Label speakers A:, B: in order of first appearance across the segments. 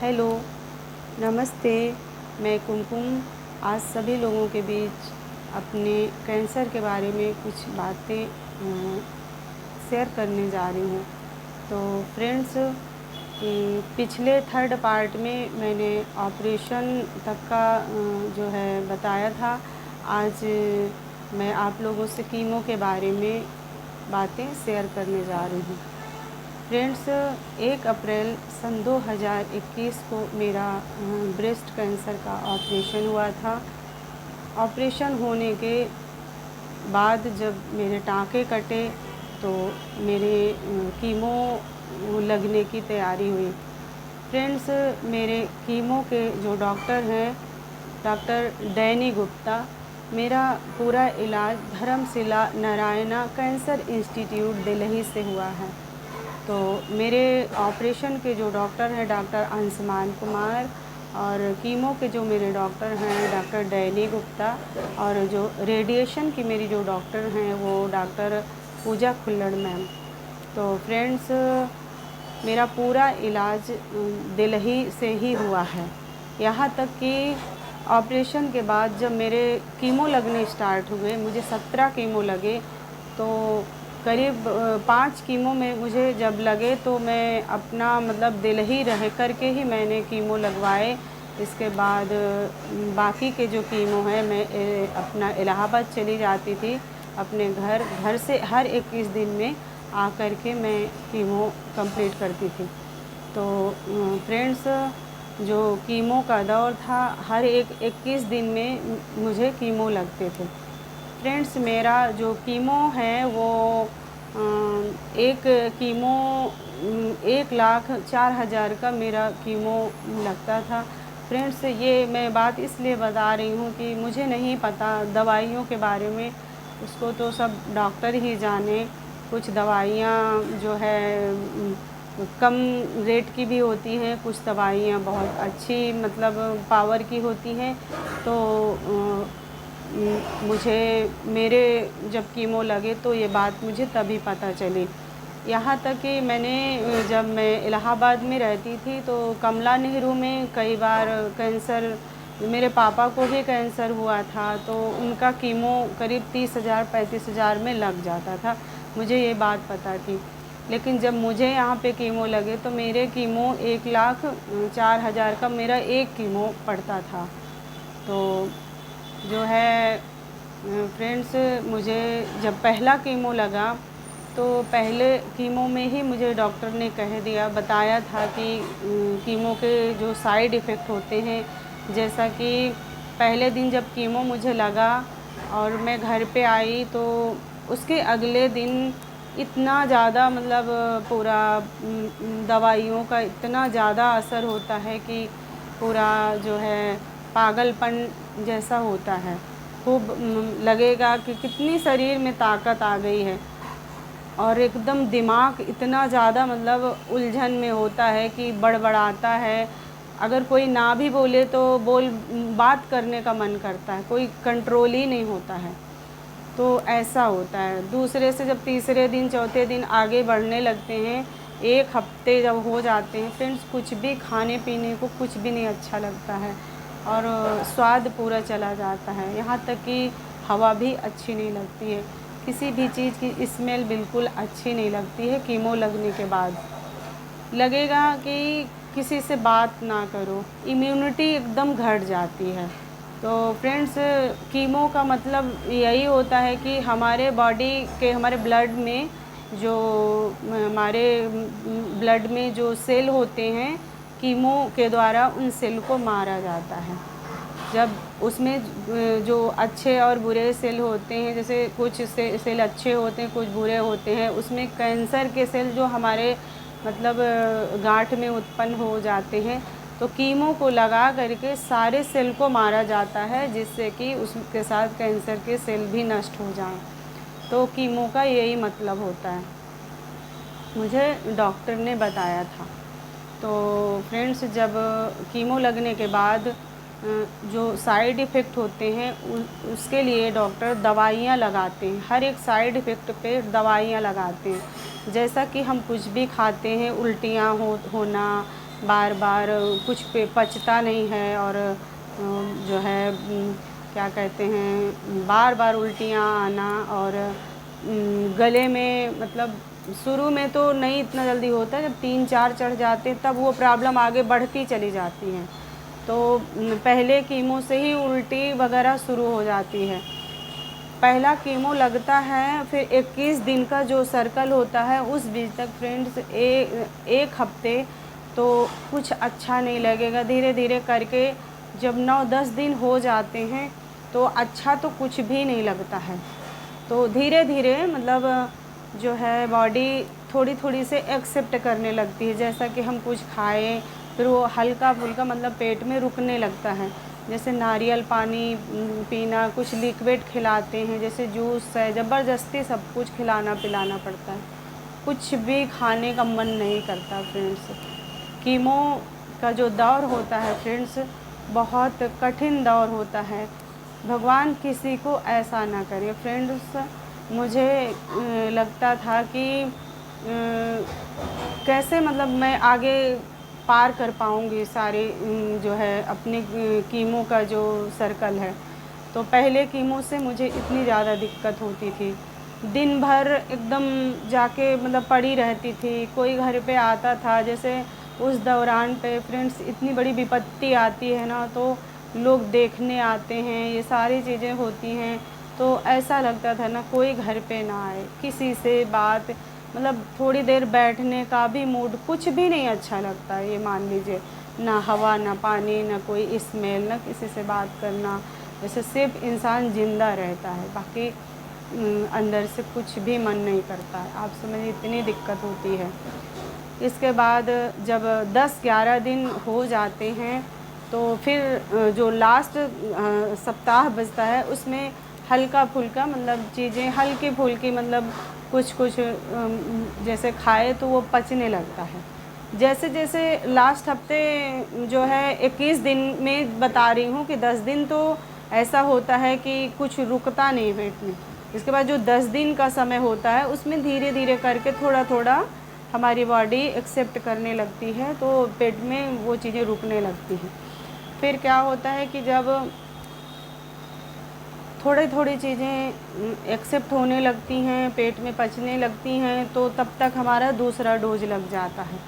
A: Hello, नमस्ते। मैं कुमकुम आज सभी लोगों के बीच अपने कैंसर के बारे में कुछ बातें शेयर करने जा रही हूँ। तो फ्रेंड्स, पिछले थर्ड पार्ट में मैंने ऑपरेशन तक का जो है बताया था। आज मैं आप लोगों से कीमो के बारे में बातें शेयर करने जा रही हूँ। फ्रेंड्स, 1 अप्रैल सन 2021 को मेरा ब्रेस्ट कैंसर का ऑपरेशन हुआ था। ऑपरेशन होने के बाद जब मेरे टाँके कटे तो मेरे कीमो लगने की तैयारी हुई। फ्रेंड्स, मेरे कीमो के जो डॉक्टर हैं, डॉक्टर डैनी गुप्ता, मेरा पूरा इलाज धर्मशिला नारायणा कैंसर इंस्टीट्यूट दिल्ली से हुआ है। तो मेरे ऑपरेशन के जो डॉक्टर हैं डॉक्टर अंशुमान कुमार, और कीमो के जो मेरे डॉक्टर हैं डॉक्टर डैनी गुप्ता, और जो रेडिएशन की मेरी जो डॉक्टर हैं वो डॉक्टर पूजा खुल्लड़ मैम। तो फ्रेंड्स, मेरा पूरा इलाज दिल्ली से ही हुआ है। यहाँ तक कि ऑपरेशन के बाद जब मेरे कीमो लगने स्टार्ट हुए, मुझे 17 कीमो लगे। तो करीब 5 कीमो में मुझे जब लगे तो मैं अपना मतलब दिल्ली रह कर के ही मैंने कीमो लगवाए। इसके बाद बाकी के जो कीमो है मैं अपना इलाहाबाद चली जाती थी अपने घर से हर 21 दिन में आकर के मैं कीमो कंप्लीट करती थी। तो फ्रेंड्स, जो कीमो का दौर था, हर 21 दिन में मुझे कीमो लगते थे। फ्रेंड्स, मेरा जो कीमो है वो एक कीमो 1,04,000 का मेरा कीमो लगता था। फ्रेंड्स, ये मैं बात इसलिए बता रही हूँ कि मुझे नहीं पता दवाइयों के बारे में, उसको तो सब डॉक्टर ही जाने। कुछ दवाइयाँ जो है कम रेट की भी होती हैं, कुछ दवाइयाँ बहुत अच्छी मतलब पावर की होती हैं। तो मुझे मेरे जब कीमो लगे तो ये बात मुझे तभी पता चली। यहाँ तक कि जब मैं इलाहाबाद में रहती थी तो कमला नेहरू में कई बार कैंसर, मेरे पापा को भी कैंसर हुआ था, तो उनका कीमो करीब 30,000 35,000 में लग जाता था। मुझे ये बात पता थी। लेकिन जब मुझे यहाँ पे कीमो लगे तो मेरे कीमो 1,04,000 का मेरा एक कीमो पड़ता था। तो जो है फ्रेंड्स, मुझे जब पहला कीमो लगा तो पहले कीमो में ही मुझे डॉक्टर ने कह दिया, बताया था कि कीमो के जो साइड इफ़ेक्ट होते हैं, जैसा कि पहले दिन जब कीमो मुझे लगा और मैं घर पे आई तो उसके अगले दिन इतना ज़्यादा मतलब पूरा दवाइयों का इतना ज़्यादा असर होता है कि पूरा जो है पागलपन जैसा होता है। खूब लगेगा कि कितनी शरीर में ताकत आ गई है, और एकदम दिमाग इतना ज़्यादा मतलब उलझन में होता है कि बड़बड़ाता है। अगर कोई ना भी बोले तो बात करने का मन करता है, कोई कंट्रोल ही नहीं होता है। तो ऐसा होता है। दूसरे से जब तीसरे दिन चौथे दिन आगे बढ़ने लगते हैं, 1 हफ्ते जब हो जाते हैं फ्रेंड्स, कुछ भी खाने पीने को कुछ भी नहीं अच्छा लगता है, और स्वाद पूरा चला जाता है। यहाँ तक कि हवा भी अच्छी नहीं लगती है, किसी भी चीज़ की स्मेल बिल्कुल अच्छी नहीं लगती है। कीमो लगने के बाद लगेगा कि किसी से बात ना करो, इम्यूनिटी एकदम घट जाती है। तो फ्रेंड्स, कीमो का मतलब यही होता है कि हमारे बॉडी के हमारे ब्लड में जो सेल होते हैं, कीमो के द्वारा उन सेल को मारा जाता है। जब उसमें जो अच्छे और बुरे सेल होते हैं, जैसे कुछ सेल अच्छे होते हैं, कुछ बुरे होते हैं, उसमें कैंसर के सेल जो हमारे मतलब गांठ में उत्पन्न हो जाते हैं, तो कीमो को लगा करके सारे सेल को मारा जाता है, जिससे कि उसके साथ कैंसर के सेल भी नष्ट हो जाएं। तो कीमो का यही मतलब होता है, मुझे डॉक्टर ने बताया था। तो फ्रेंड्स, जब कीमो लगने के बाद जो साइड इफ़ेक्ट होते हैं उसके लिए डॉक्टर दवाइयाँ लगाते हैं, हर एक साइड इफ़ेक्ट पे दवाइयाँ लगाते हैं। जैसा कि हम कुछ भी खाते हैं, उल्टियाँ होना बार बार कुछ पे पचता नहीं है और जो है क्या कहते हैं, बार बार उल्टियाँ आना और गले में मतलब शुरू में तो नहीं इतना जल्दी होता, जब 3-4 चढ़ जाते तब वो प्रॉब्लम आगे बढ़ती चली जाती है। तो पहले कीमो से ही उल्टी वगैरह शुरू हो जाती है। पहला कीमो लगता है, फिर 21 दिन का जो सर्कल होता है उस बीच तक फ्रेंड्स एक हफ्ते तो कुछ अच्छा नहीं लगेगा। धीरे धीरे करके जब 9-10 दिन हो जाते हैं तो अच्छा तो कुछ भी नहीं लगता है। तो धीरे धीरे मतलब जो है बॉडी थोड़ी थोड़ी से एक्सेप्ट करने लगती है। जैसा कि हम कुछ खाएं फिर वो हल्का फुल्का मतलब पेट में रुकने लगता है। जैसे नारियल पानी पीना, कुछ लिक्विड खिलाते हैं जैसे जूस है, ज़बरदस्ती सब कुछ खिलाना पिलाना पड़ता है, कुछ भी खाने का मन नहीं करता फ्रेंड्स। कीमो का जो दौर होता है फ्रेंड्स, बहुत कठिन दौर होता है। भगवान किसी को ऐसा ना करे फ्रेंड्स। मुझे लगता था कि कैसे मतलब मैं आगे पार कर पाऊँगी सारे जो है अपने कीमो का जो सर्कल है। तो पहले कीमो से मुझे इतनी ज़्यादा दिक्कत होती थी, दिन भर एकदम जाके मतलब पड़ी रहती थी, कोई घर पे आता था जैसे उस दौरान पे फ्रेंड्स इतनी बड़ी विपत्ति आती है ना, तो लोग देखने आते हैं, ये सारी चीज़ें होती हैं, तो ऐसा लगता था ना कोई घर पे ना आए, किसी से बात मतलब थोड़ी देर बैठने का भी मूड कुछ भी नहीं अच्छा लगता है। ये मान लीजिए ना हवा ना पानी ना कोई स्मेल ना किसी से बात करना, जैसे सिर्फ इंसान ज़िंदा रहता है, बाकी अंदर से कुछ भी मन नहीं करता है। आप समझिए इतनी दिक्कत होती है। इसके बाद जब 10-11 दिन हो जाते हैं तो फिर जो लास्ट सप्ताह बचता है उसमें हल्का फुल्का मतलब चीज़ें हल्की फुल्की मतलब कुछ कुछ जैसे खाए तो वो पचने लगता है। जैसे जैसे लास्ट हफ्ते जो है 21 दिन में बता रही हूँ कि 10 दिन तो ऐसा होता है कि कुछ रुकता नहीं पेट में। इसके बाद जो 10 दिन का समय होता है उसमें धीरे धीरे करके थोड़ा थोड़ा हमारी बॉडी एक्सेप्ट करने लगती है, तो पेट में वो चीज़ें रुकने लगती हैं। फिर क्या होता है कि जब थोड़ी थोड़ी चीज़ें एक्सेप्ट होने लगती हैं, पेट में पचने लगती हैं, तो तब तक हमारा दूसरा डोज लग जाता है।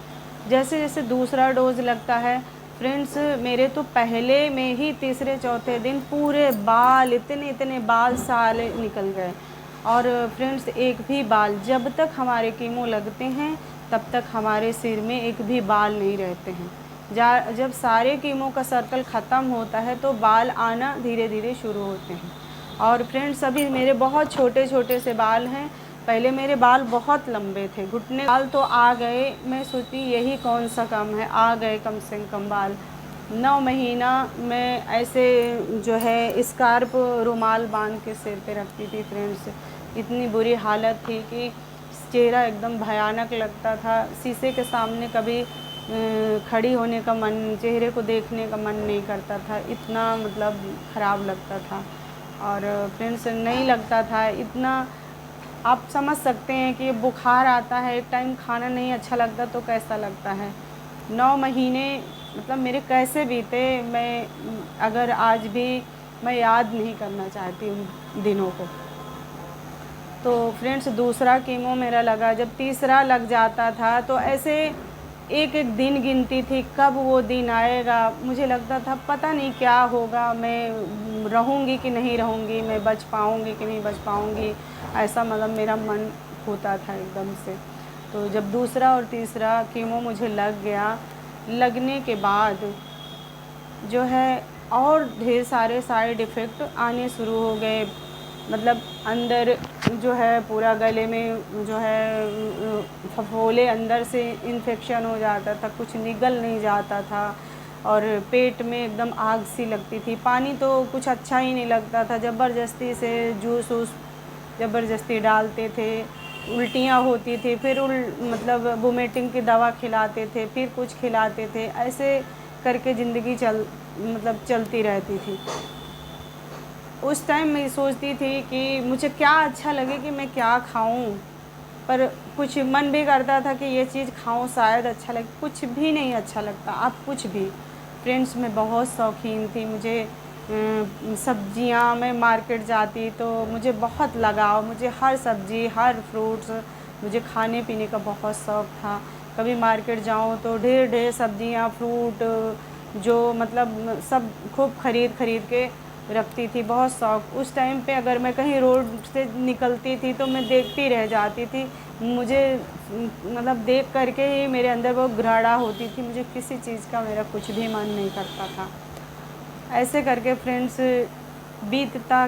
A: जैसे जैसे दूसरा डोज लगता है फ्रेंड्स, मेरे तो पहले में ही तीसरे चौथे दिन पूरे बाल इतने इतने बाल साले निकल गए। और फ्रेंड्स एक भी बाल जब तक हमारे कीमो लगते हैं तब तक हमारे सिर में एक भी बाल नहीं रहते हैं। जब सारे कीमो का सर्कल ख़त्म होता है तो बाल आना धीरे धीरे शुरू होते हैं। और फ्रेंड्स अभी मेरे बहुत छोटे छोटे से बाल हैं, पहले मेरे बाल बहुत लंबे थे, घुटने बाल तो आ गए। मैं सोचती यही कौन सा कम है, आ गए कम से कम बाल। 9 महीना मैं ऐसे जो है स्कार्प रुमाल बांध के सिर पे रखती थी फ्रेंड्स। इतनी बुरी हालत थी कि चेहरा एकदम भयानक लगता था। शीशे के सामने कभी खड़ी होने का मन, चेहरे को देखने का मन नहीं करता था, इतना मतलब ख़राब लगता था। और फ्रेंड्स नहीं लगता था इतना। आप समझ सकते हैं कि बुखार आता है, एक टाइम खाना नहीं अच्छा लगता तो कैसा लगता है। 9 महीने मतलब मेरे कैसे बीते, मैं अगर आज भी मैं याद नहीं करना चाहती उन दिनों को। तो फ्रेंड्स दूसरा कीमो मेरा लगा, जब तीसरा लग जाता था तो ऐसे एक एक दिन गिनती थी कब वो दिन आएगा। मुझे लगता था पता नहीं क्या होगा, मैं रहूँगी कि नहीं रहूँगी, मैं बच पाऊँगी कि नहीं बच पाऊँगी, ऐसा मतलब मेरा मन होता था एकदम से। तो जब दूसरा और तीसरा कीमो मुझे लग गया, लगने के बाद जो है और ढेर सारे साइड इफ़ेक्ट आने शुरू हो गए। मतलब अंदर जो है पूरा गले में जो है फफोले, अंदर से इन्फेक्शन हो जाता था, कुछ निगल नहीं जाता था और पेट में एकदम आग सी लगती थी। पानी तो कुछ अच्छा ही नहीं लगता था, ज़बरदस्ती से जूस वूस ज़बरदस्ती डालते थे, उल्टियाँ होती थी, फिर मतलब वोमिटिंग की दवा खिलाते थे, फिर कुछ खिलाते थे, ऐसे करके ज़िंदगी चलती रहती थी। उस टाइम मैं सोचती थी कि मुझे क्या अच्छा लगे कि मैं क्या खाऊं। पर कुछ मन भी करता था कि ये चीज़ खाऊं, शायद अच्छा लगे, कुछ भी नहीं अच्छा लगता अब कुछ भी। फ्रेंड्स मैं बहुत शौकीन थी, मुझे सब्जियां, मैं मार्केट जाती तो मुझे बहुत लगाव, मुझे हर सब्ज़ी हर फ्रूट्स मुझे खाने पीने का बहुत शौक़ था। कभी मार्केट जाऊं तो ढेर ढेर सब्जियां फ्रूट जो मतलब सब खूब खरीद खरीद के रखती थी, बहुत शौक़। उस टाइम पे अगर मैं कहीं रोड से निकलती थी तो मैं देखती रह जाती थी, मुझे मतलब देख करके ही मेरे अंदर वो घृणा होती थी, मुझे किसी चीज़ का मेरा कुछ भी मन नहीं करता था। ऐसे करके फ्रेंड्स बीतता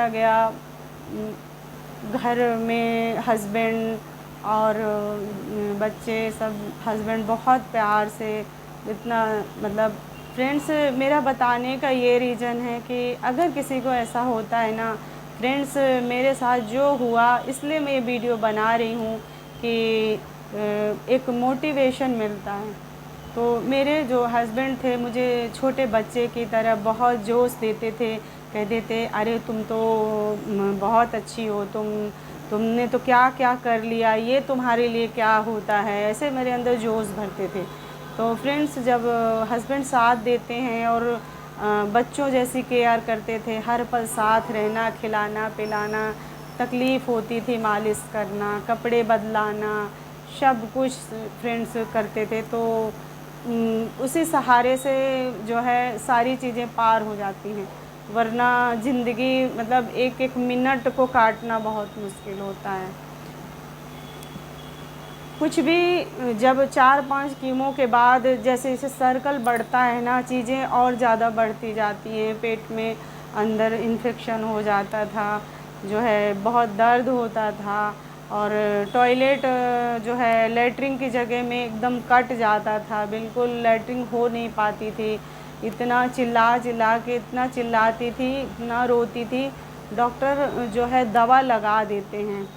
A: गया। घर में हस्बैंड और बच्चे सब, हस्बैंड बहुत प्यार से इतना मतलब फ्रेंड्स, मेरा बताने का ये रीज़न है कि अगर किसी को ऐसा होता है ना फ्रेंड्स, मेरे साथ जो हुआ इसलिए मैं ये वीडियो बना रही हूँ कि एक मोटिवेशन मिलता है। तो मेरे जो हस्बैंड थे मुझे छोटे बच्चे की तरह बहुत जोश देते थे, कहते थे अरे तुम तो बहुत अच्छी हो, तुमने तो क्या क्या कर लिया, ये तुम्हारे लिए क्या होता है, ऐसे मेरे अंदर जोश भरते थे। तो फ्रेंड्स जब हस्बैंड साथ देते हैं और बच्चों जैसी केयर करते थे, हर पल साथ रहना, खिलाना पिलाना, तकलीफ़ होती थी मालिश करना, कपड़े बदलाना, सब कुछ फ्रेंड्स करते थे। तो उसी सहारे से जो है सारी चीज़ें पार हो जाती हैं, वरना ज़िंदगी मतलब एक एक मिनट को काटना बहुत मुश्किल होता है। कुछ भी जब 4-5 कीमो के बाद जैसे जैसे सर्कल बढ़ता है ना, चीज़ें और ज़्यादा बढ़ती जाती हैं, पेट में अंदर इन्फेक्शन हो जाता था, जो है बहुत दर्द होता था और टॉयलेट जो है लैट्रिन की जगह में एकदम कट जाता था, बिल्कुल लैट्रिन हो नहीं पाती थी। इतना चिल्ला चिल्ला के इतना चिल्लाती थी, इतना रोती थी, डॉक्टर जो है दवा लगा देते हैं,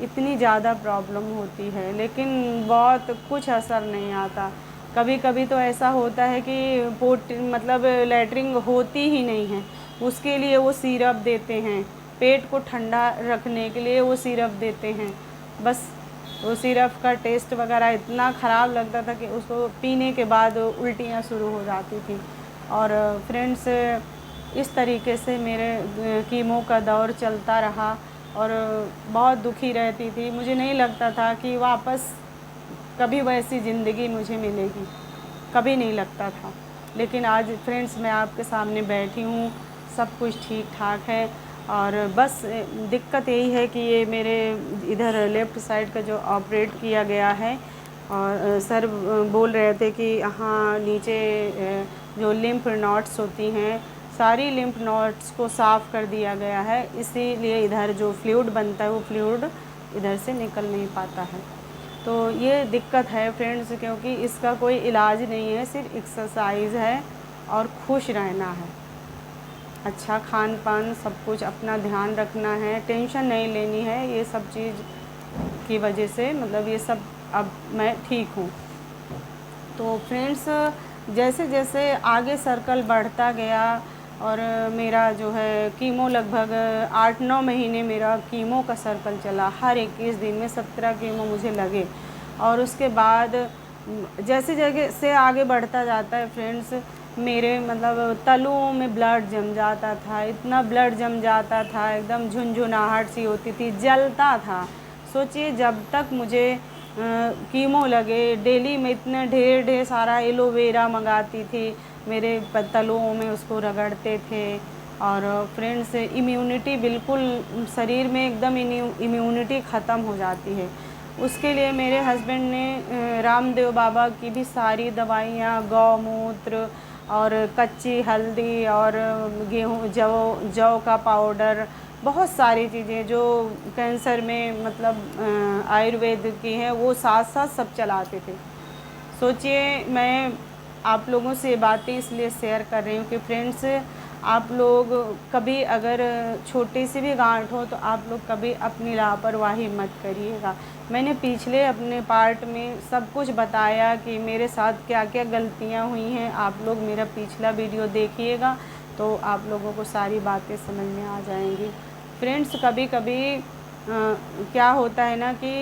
A: इतनी ज़्यादा प्रॉब्लम होती है, लेकिन बहुत कुछ असर नहीं आता। कभी कभी तो ऐसा होता है कि पोट मतलब लैट्रिन होती ही नहीं है, उसके लिए वो सिरप देते हैं, पेट को ठंडा रखने के लिए वो सिरप देते हैं। बस वो सिरप का टेस्ट वगैरह इतना ख़राब लगता था कि उसको पीने के बाद उल्टियाँ शुरू हो जाती थी। और फ्रेंड्स इस तरीके से मेरे कीमो का दौर चलता रहा और बहुत दुखी रहती थी। मुझे नहीं लगता था कि वापस कभी वैसी ज़िंदगी मुझे मिलेगी, कभी नहीं लगता था। लेकिन आज फ्रेंड्स मैं आपके सामने बैठी हूँ, सब कुछ ठीक ठाक है और बस दिक्कत यही है कि ये मेरे इधर लेफ़्ट साइड का जो ऑपरेट किया गया है और सर बोल रहे थे कि हाँ नीचे जो लिम्फ नोड्स होती हैं, सारी लिम्फ नोड्स को साफ़ कर दिया गया है, इसीलिए इधर जो फ्लूइड बनता है वो फ्लूइड इधर से निकल नहीं पाता है। तो ये दिक्कत है फ्रेंड्स, क्योंकि इसका कोई इलाज नहीं है, सिर्फ एक्सरसाइज है और खुश रहना है, अच्छा खान पान सब कुछ अपना ध्यान रखना है, टेंशन नहीं लेनी है। ये सब चीज़ की वजह से मतलब ये सब अब मैं ठीक हूँ। तो फ्रेंड्स जैसे जैसे आगे सर्कल बढ़ता गया और मेरा जो है कीमो लगभग 8-9 महीने मेरा कीमो का सर्कल चला, हर 21 दिन में 17 कीमो मुझे लगे। और उसके बाद जैसे जगह से आगे बढ़ता जाता है फ्रेंड्स, मेरे मतलब तलुओं में ब्लड जम जाता था, इतना ब्लड जम जाता था, एकदम झुनझुनाहट सी होती थी, जलता था। सोचिए जब तक मुझे कीमो लगे, डेली में इतना ढेर ढेर सारा एलोवेरा मंगाती थी, मेरे तलुओं में उसको रगड़ते थे। और फ्रेंड्स इम्यूनिटी बिल्कुल शरीर में एकदम इम्यूनिटी ख़त्म हो जाती है। उसके लिए मेरे हस्बैंड ने रामदेव बाबा की भी सारी दवाइयाँ, गौमूत्र और कच्ची हल्दी और गेहूँ जौ का पाउडर, बहुत सारी चीज़ें जो कैंसर में मतलब आयुर्वेद की हैं वो साथ साथ सब चलाते थे। सोचिए मैं आप लोगों से ये बातें इसलिए शेयर कर रही हूँ कि फ्रेंड्स आप लोग कभी अगर छोटी सी भी गांठ हो तो आप लोग कभी अपनी लापरवाही मत करिएगा। मैंने पिछले अपने पार्ट में सब कुछ बताया कि मेरे साथ क्या क्या गलतियाँ हुई हैं, आप लोग मेरा पिछला वीडियो देखिएगा तो आप लोगों को सारी बातें समझ में आ जाएंगी। फ्रेंड्स कभी कभी क्या होता है ना कि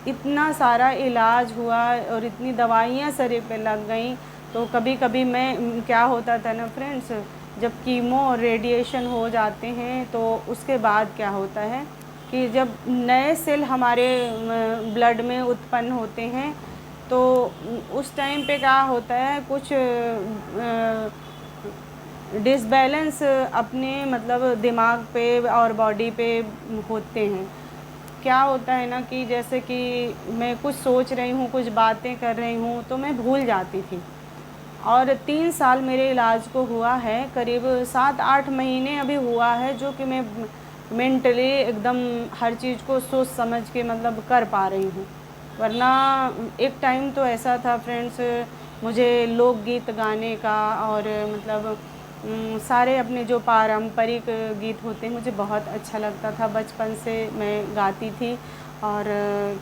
A: इतना सारा इलाज हुआ और इतनी दवाइयाँ शरीर पे लग गई, तो कभी कभी मैं क्या होता था ना फ्रेंड्स, जब कीमो और रेडिएशन हो जाते हैं तो उसके बाद क्या होता है कि जब नए सेल हमारे ब्लड में उत्पन्न होते हैं, तो उस टाइम पे क्या होता है, कुछ डिसबैलेंस अपने मतलब दिमाग पे और बॉडी पे होते हैं। क्या होता है ना कि जैसे कि मैं कुछ सोच रही हूँ, कुछ बातें कर रही हूँ, तो मैं भूल जाती थी। और 3 साल मेरे इलाज को हुआ है, करीब 7-8 महीने अभी हुआ है, जो कि मैं मेंटली एकदम हर चीज़ को सोच समझ के मतलब कर पा रही हूँ। वरना एक टाइम तो ऐसा था फ्रेंड्स, मुझे लोकगीत गाने का और मतलब सारे अपने जो पारंपरिक गीत होते हैं मुझे बहुत अच्छा लगता था। बचपन से मैं गाती थी। और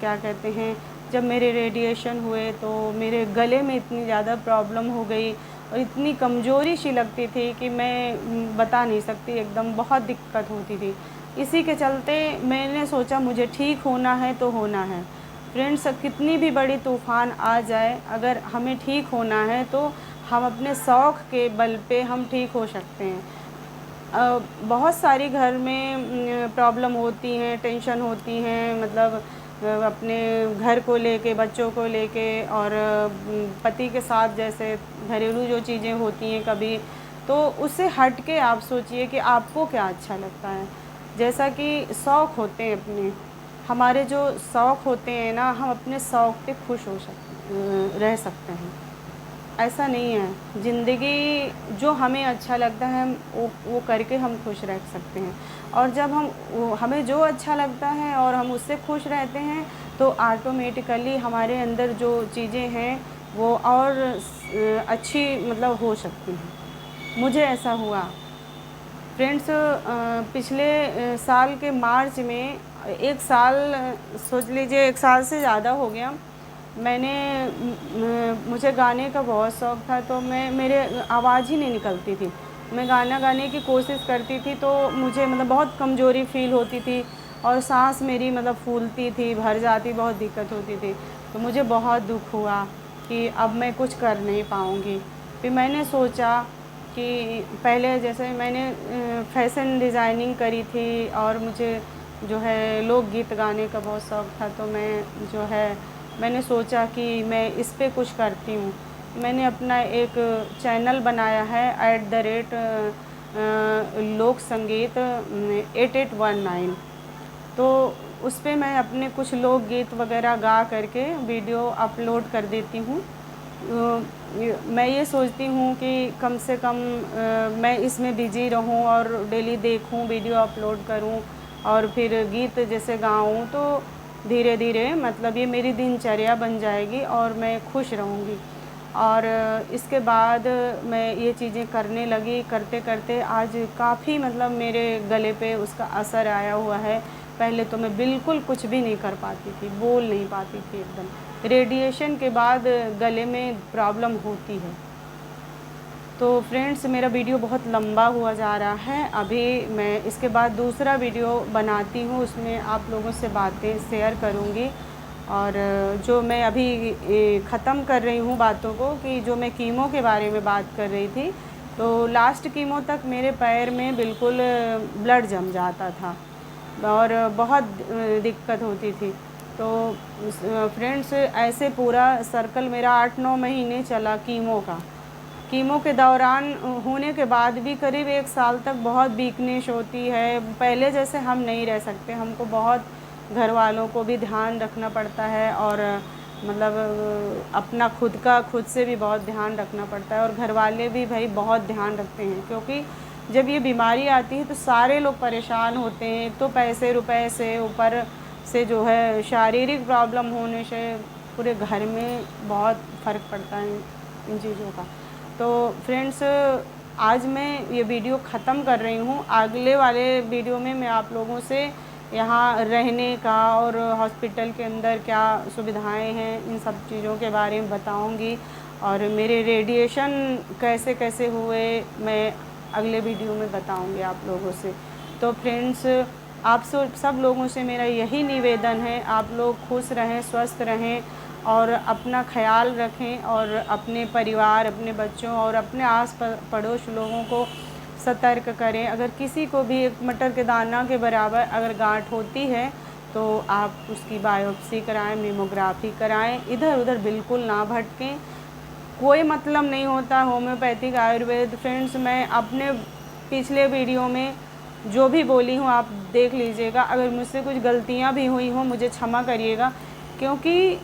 A: क्या कहते हैं, जब मेरे रेडिएशन हुए तो मेरे गले में इतनी ज़्यादा प्रॉब्लम हो गई और इतनी कमज़ोरी सी लगती थी कि मैं बता नहीं सकती, एकदम बहुत दिक्कत होती थी। इसी के चलते मैंने सोचा मुझे ठीक होना है तो होना है। फ्रेंड्स, कितनी भी बड़ी तूफ़ान आ जाए, अगर हमें ठीक होना है तो हम अपने शौक़ के बल पे हम ठीक हो सकते हैं। बहुत सारी घर में प्रॉब्लम होती हैं, टेंशन होती हैं, मतलब अपने घर को लेके, बच्चों को लेके और पति के साथ जैसे घरेलू जो चीज़ें होती हैं कभी, तो उससे हट के आप सोचिए कि आपको क्या अच्छा लगता है। जैसा कि शौक़ होते हैं अपने, हमारे जो शौक़ होते हैं ना, हम अपने शौक़ पे खुश रह सकते हैं। ऐसा नहीं है, ज़िंदगी जो हमें अच्छा लगता है हम वो करके हम खुश रह सकते हैं। और जब हमें जो अच्छा लगता है और हम उससे खुश रहते हैं, तो ऑटोमेटिकली हमारे अंदर जो चीज़ें हैं वो और अच्छी मतलब हो सकती हैं। मुझे ऐसा हुआ फ्रेंड्स। पिछले साल के मार्च में, 1 साल, सोच लीजिए 1 साल से ज़्यादा हो गया, मुझे गाने का बहुत शौक़ था, तो मेरे आवाज़ ही नहीं निकलती थी। मैं गाना गाने की कोशिश करती थी तो मुझे मतलब बहुत कमज़ोरी फ़ील होती थी और साँस मेरी मतलब फूलती थी, भर जाती, बहुत दिक्कत होती थी। तो मुझे बहुत दुःख हुआ कि अब मैं कुछ कर नहीं पाऊँगी। फिर मैंने सोचा कि पहले जैसे मैंने फ़ैशन डिज़ाइनिंग करी थी और मुझे जो है लोकगीत गाने का बहुत शौक़ था, तो मैंने सोचा कि मैं इस पे कुछ करती हूँ। मैंने अपना एक चैनल बनाया है लोक संगीत 8819। तो उस पे मैं अपने कुछ लोकगीत वगैरह गा करके वीडियो अपलोड कर देती हूँ। मैं ये सोचती हूँ कि कम से कम मैं इसमें बिज़ी रहूँ और डेली देखूँ, वीडियो अपलोड करूँ और फिर गीत जैसे गाऊँ, तो धीरे धीरे मतलब ये मेरी दिनचर्या बन जाएगी और मैं खुश रहूँगी। और इसके बाद मैं ये चीज़ें करने लगी, करते करते आज काफ़ी मतलब मेरे गले पे उसका असर आया हुआ है। पहले तो मैं बिल्कुल कुछ भी नहीं कर पाती थी, बोल नहीं पाती थी एकदम। रेडिएशन के बाद गले में प्रॉब्लम होती है। तो फ्रेंड्स, मेरा वीडियो बहुत लंबा हुआ जा रहा है। अभी मैं इसके बाद दूसरा वीडियो बनाती हूँ, उसमें आप लोगों से बातें शेयर करूँगी। और जो मैं अभी ख़त्म कर रही हूँ बातों को, कि जो मैं कीमो के बारे में बात कर रही थी, तो लास्ट कीमो तक मेरे पैर में बिल्कुल ब्लड जम जाता था और बहुत दिक्कत होती थी। तो फ्रेंड्स, ऐसे पूरा सर्कल मेरा 8-9 महीने चला कीमो का। कीमो के दौरान होने के बाद भी करीब 1 साल तक बहुत वीकनेस होती है। पहले जैसे हम नहीं रह सकते, हमको बहुत घर वालों को भी ध्यान रखना पड़ता है और मतलब अपना खुद से भी बहुत ध्यान रखना पड़ता है। और घर वाले भी भाई बहुत ध्यान रखते हैं, क्योंकि जब ये बीमारी आती है तो सारे लोग परेशान होते हैं। तो पैसे रुपए से ऊपर से जो है शारीरिक प्रॉब्लम होने से पूरे घर में बहुत फ़र्क पड़ता है इन चीज़ों का। तो फ्रेंड्स, आज मैं ये वीडियो ख़त्म कर रही हूँ। अगले वाले वीडियो में मैं आप लोगों से यहाँ रहने का और हॉस्पिटल के अंदर क्या सुविधाएं हैं, इन सब चीज़ों के बारे में बताऊँगी। और मेरे रेडिएशन कैसे कैसे हुए, मैं अगले वीडियो में बताऊँगी आप लोगों से। तो फ्रेंड्स, आप सब लोगों से मेरा यही निवेदन है, आप लोग खुश रहें, स्वस्थ रहें और अपना ख्याल रखें और अपने परिवार, अपने बच्चों और अपने आस पड़ोस लोगों को सतर्क करें। अगर किसी को भी एक मटर के दाना के बराबर अगर गांठ होती है तो आप उसकी बायोप्सी कराएं, मेमोग्राफी कराएं। इधर उधर बिल्कुल ना भटकें, कोई मतलब नहीं होता होम्योपैथिक आयुर्वेद। फ्रेंड्स, मैं अपने पिछले वीडियो में जो भी बोली हूँ आप देख लीजिएगा। अगर मुझसे कुछ गलतियाँ भी हुई हों मुझे क्षमा करिएगा, क्योंकि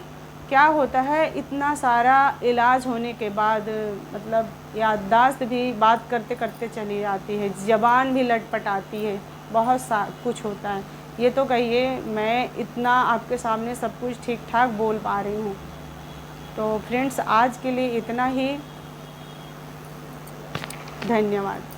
A: क्या होता है इतना सारा इलाज होने के बाद मतलब याददाश्त भी बात करते करते चली जाती है, ज़बान भी लटपटाती है, बहुत सा कुछ होता है। ये तो कहिए मैं इतना आपके सामने सब कुछ ठीक ठाक बोल पा रही हूँ। तो फ्रेंड्स, आज के लिए इतना ही। धन्यवाद।